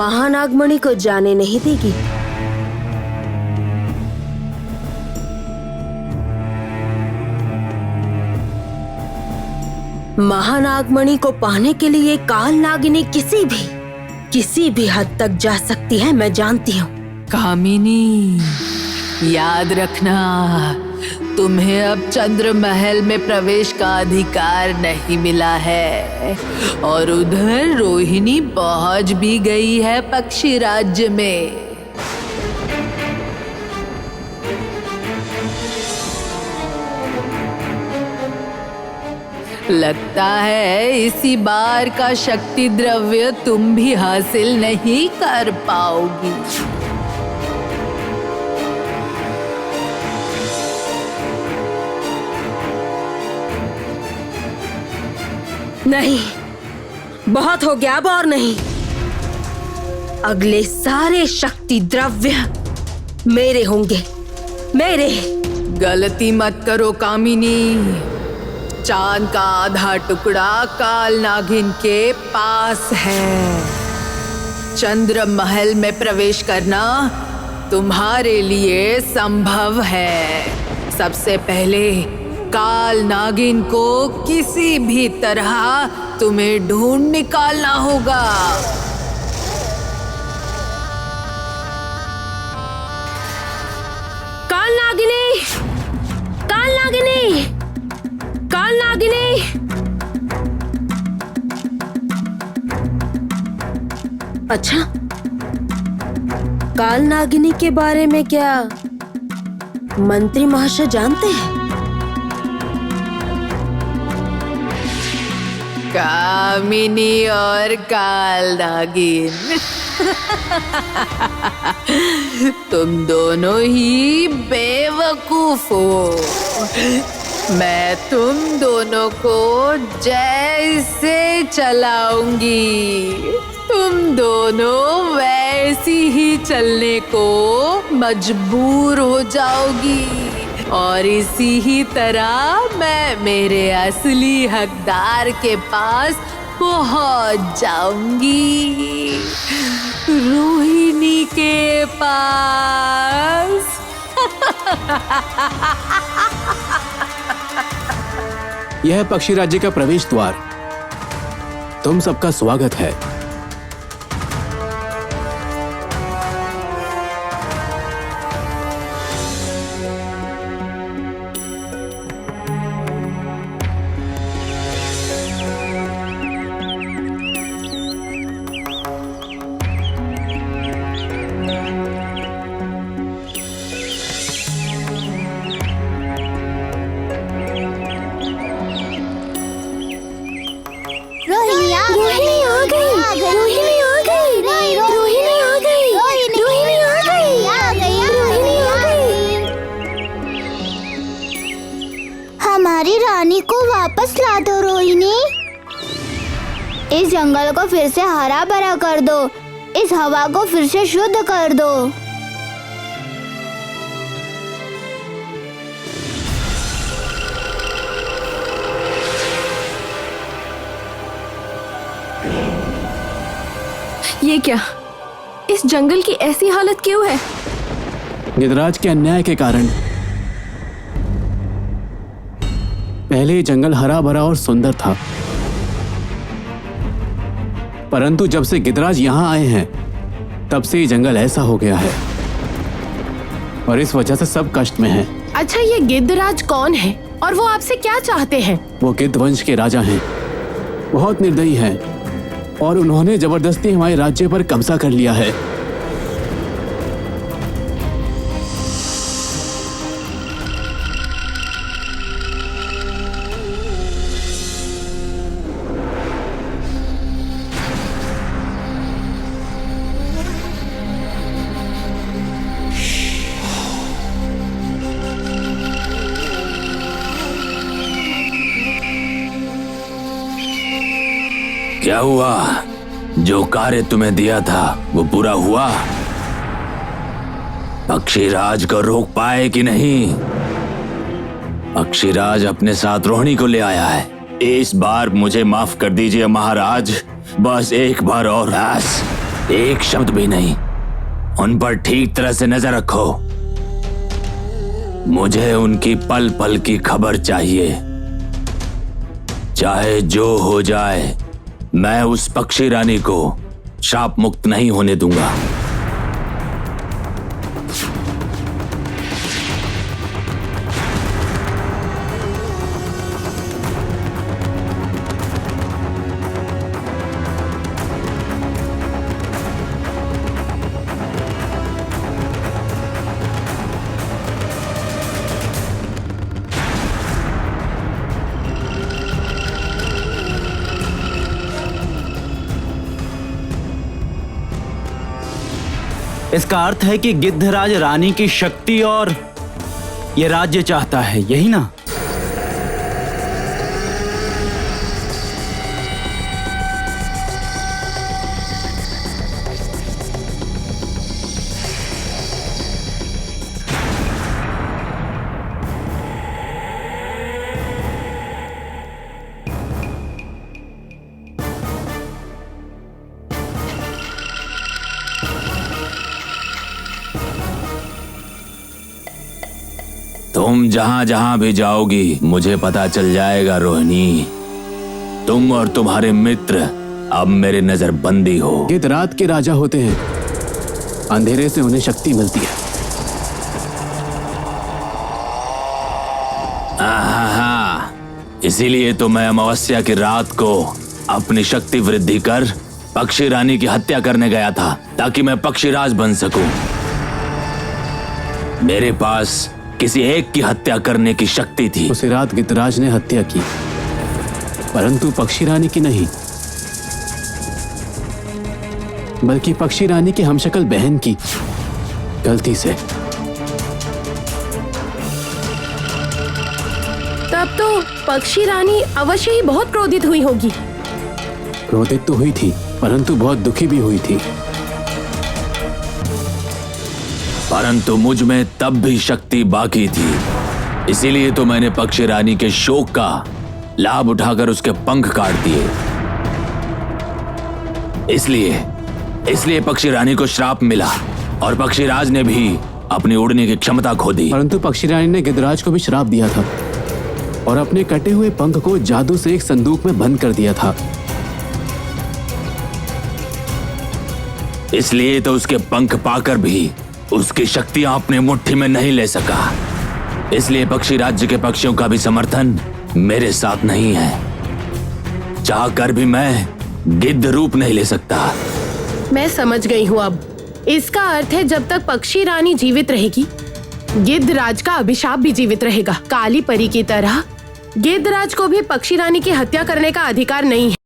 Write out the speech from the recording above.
महानागमणि को जाने नहीं देगी। महानागमणि को पाने के लिए काल नागिनी किसी भी हद तक जा सकती है, मैं जानती हूँ। कामिनी, याद रखना, तुम्हें अब चंद्र महल में प्रवेश का अधिकार नहीं मिला है और उधर रोहिणी पहुंच भी गई है पक्षी राज्य में। लगता है इसी बार का शक्ति द्रव्य तुम भी हासिल नहीं कर पाओगी। नहीं, बहुत हो गया, अब और नहीं। अगले सारे शक्ति द्रव्य मेरे होंगे, मेरे। गलती मत करो कामिनी। चांद का आधा टुकड़ा काल नागिन के पास है। चंद्र महल में प्रवेश करना तुम्हारे लिए संभव है। सबसे पहले काल नागिन को किसी भी तरह तुम्हें ढूंढ निकालना होगा। काल नागिनी, काल नागिनी, काल नागिनी। अच्छा, काल नागिनी के बारे में क्या मंत्री महाशय जानते हैं? कामिनी और काल नागिन तुम दोनों ही बेवकूफ हो। मैं तुम दोनों को जैसे चलाऊंगी, तुम दोनों वैसी ही चलने को मजबूर हो जाओगी और इसी ही तरह मैं मेरे असली हकदार के पास पहुंच जाऊंगी, रोहिणी के पास। यह है पक्षी राज्य का प्रवेश द्वार। तुम सबका स्वागत है। हमारी रानी को वापस ला दो रोहिणी। इस जंगल को फिर से हरा भरा कर दो, इस हवा को फिर से शुद्ध कर दो। ये क्या? इस जंगल की ऐसी हालत क्यों है? गिद्धराज के अन्याय के कारण। पहले ये जंगल हरा भरा और सुंदर था, परंतु जब से गिद्धराज यहाँ आए हैं तब से ये जंगल ऐसा हो गया है और इस वजह से सब कष्ट में हैं। अच्छा, ये गिद्धराज कौन है और वो आपसे क्या चाहते हैं? वो गिद्ध वंश के राजा हैं, बहुत निर्दयी हैं और उन्होंने जबरदस्ती हमारे राज्य पर कब्जा कर लिया है। क्या हुआ? जो कार्य तुम्हें दिया था वो पूरा हुआ? पक्षीराज को रोक पाए कि नहीं? पक्षीराज अपने साथ रोहिणी को ले आया है। इस बार मुझे माफ कर दीजिए महाराज, बस एक बार और। एक शब्द भी नहीं। उन पर ठीक तरह से नजर रखो। मुझे उनकी पल पल की खबर चाहिए। चाहे जो हो जाए, मैं उस पक्षी रानी को श्राप मुक्त नहीं होने दूंगा। इसका अर्थ है कि गिद्धराज रानी की शक्ति और ये राज्य चाहता है, यही ना? तुम जहां जहां भी जाओगी मुझे पता चल जाएगा रोहिणी। तुम और तुम्हारे मित्र अब मेरे नजरबंदी हो। गिद्ध रात के राजा होते हैं, अंधेरे से उन्हें शक्ति मिलती है। हाँ, इसीलिए तो मैं अमावस्या की रात को अपनी शक्ति वृद्धि कर पक्षी रानी की हत्या करने गया था, ताकि मैं पक्षीराज बन सकूं। मेरे पास किसी एक की हत्या करने की शक्ति थी। उसी रात गिद्धराज ने हत्या की, परंतु पक्षी रानी की नहीं, बल्कि पक्षी रानी की हमशक्ल बहन की, गलती से। तब तो पक्षी रानी अवश्य ही बहुत क्रोधित हुई होगी। क्रोधित तो हुई थी, परंतु बहुत दुखी भी हुई थी। परंतु मुझ में तब भी शक्ति बाकी थी। इसीलिए तो मैंने पक्षी रानी के शोक का लाभ उठाकर उसके पंख काट दिए। इसलिए पक्षी रानी को श्राप मिला और पक्षीराज ने भी अपनी उड़ने की क्षमता खो दी। परंतु पक्षी रानी ने गिद्धराज को भी श्राप दिया था और अपने कटे हुए पंख को जादू से एक संदूक में बंद कर दिया था। इसलिए तो उसके पंख पाकर भी उसकी शक्तियां अपने मुट्ठी में नहीं ले सका। इसलिए पक्षी राज्य के पक्षियों का भी समर्थन मेरे साथ नहीं है। चाहकर भी मैं गिद्ध रूप नहीं ले सकता। मैं समझ गई हूँ अब। इसका अर्थ है जब तक पक्षी रानी जीवित रहेगी, गिद्धराज का अभिशाप भी जीवित रहेगा। काली परी की तरह गिद्धराज को भी पक्षी रानी की हत्या करने का अधिकार नहीं है।